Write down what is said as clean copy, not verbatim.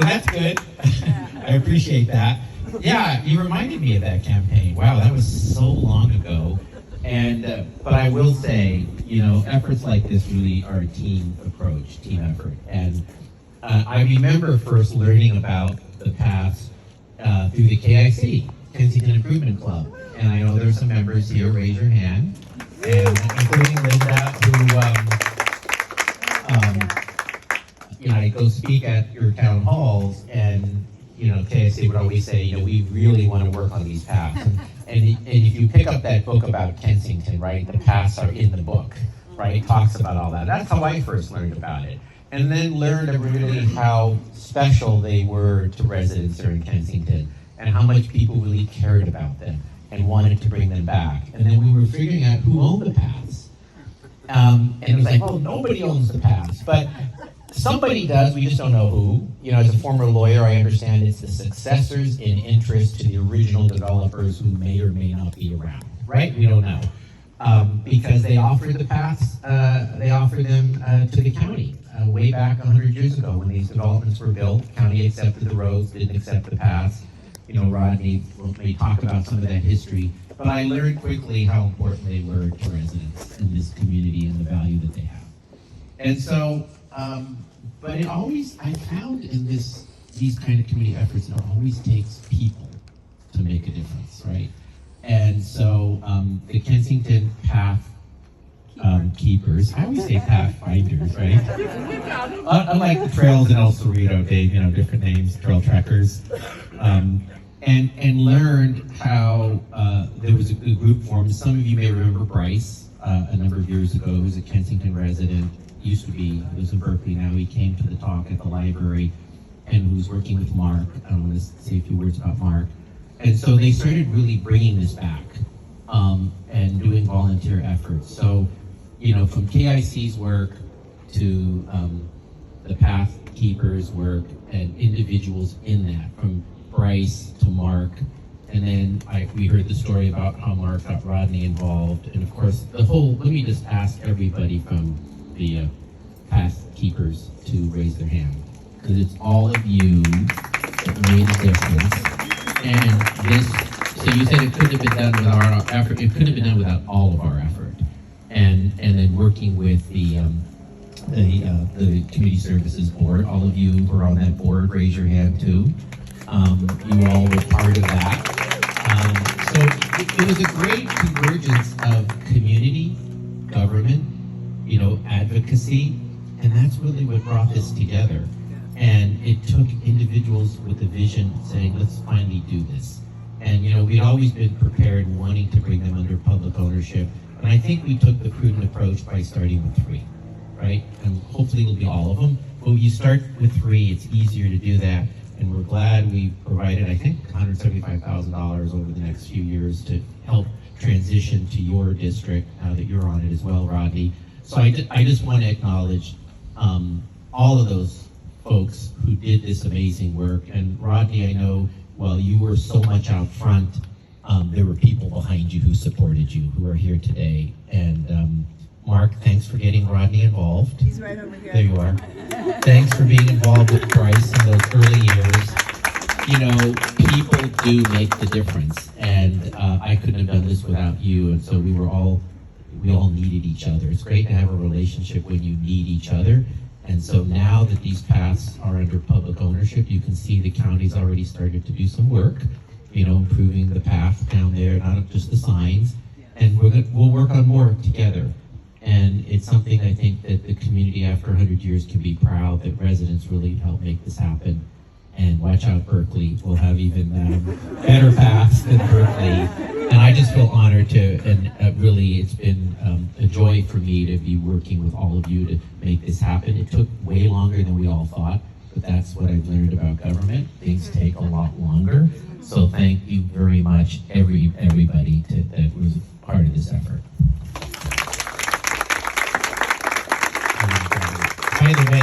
that's good. I appreciate that. Yeah, you reminded me of that campaign. Wow, that was so long ago. And but I will say, efforts like this really are a team approach, team effort. And I remember first learning about the paths through the KIC, Kensington Improvement Club. And I know there's some members here, raise your hand, and including Linda, who I go speak at your town halls, and KIC would always say, we really want to work on these paths. And if you pick up that book about Kensington, right, the paths are in the book, right? It talks about all that. That's how I first learned about it. And then learned really how special they were to residents here in Kensington, and how much people really cared about them and wanted to bring them back. And then we were figuring out who owned the paths. And it was like, well, nobody owns the paths, but somebody does, we just don't know who. As a former lawyer, I understand it's the successors in interest to the original developers who may or may not be around, right? We don't know. Because they offered the paths, they offered them to the county way back 100 years ago when these developments were built. The county accepted the roads, didn't accept the paths. Rodney may talk about some of that history, but I learned quickly how important they were to residents in this community and the value that they have. And so, but it always, I found in these kind of community efforts, it always takes people to make a difference, right? And so the Kensington Path keepers, I always say pathfinders, right? Unlike the trails in El Cerrito, Dave, different names, trail trackers. And learned how there was a group formed. Some of you may remember Bryce a number of years ago, who was a Kensington resident, used to be, lives in Berkeley now. He came to the talk at the library and was working with Mark. I want to say a few words about Mark. And so they started really bringing this back and doing volunteer efforts. So, from KIC's work to the Path Keepers' work and individuals in that, from Bryce to Mark, and then we heard the story about how Mark got Rodney involved, and of course let me just ask everybody from the Path Keepers to raise their hand, because it's all of you that made a difference. And so you said it couldn't have been done without our effort, it couldn't have been done without all of our effort, and then working with the Community Services Board. All of you who are on that board, raise your hand too. You all were part of that. So it was a great convergence of community, government, advocacy, and that's really what brought this together. And it took individuals with a vision saying, let's finally do this. And we'd always been prepared and wanting to bring them under public ownership. And I think we took the prudent approach by starting with 3, right? And hopefully it'll be all of them. But when you start with 3, it's easier to do that. And we're glad we provided, I think, $175,000 over the next few years to help transition to your district, now that you're on it as well, Rodney. So I just want to acknowledge all of those folks who did this amazing work. And Rodney, I know, while you were so much out front, there were people behind you who supported you, who are here today. And Mark, thanks for getting Rodney involved. He's right over here. There you are. Thanks for being involved with Bryce in those early years. People do make the difference, and I couldn't have done this without you. And so we all needed each other. It's great to have a relationship when you need each other. And so now that these paths are under public ownership, you can see the county's already started to do some work, improving the path down there, not just the signs. And we'll work on more together. And it's something I think that the community after 100 years can be proud that residents really helped make this happen. And watch out, Berkeley, we'll have even better paths than Berkeley. And I just feel honored and really it's been a joy for me to be working with all of you to make this happen. It took way longer than we all thought, but that's what I've learned about government. Things take a lot longer. So thank you very much, everybody that was part of this effort. By the way,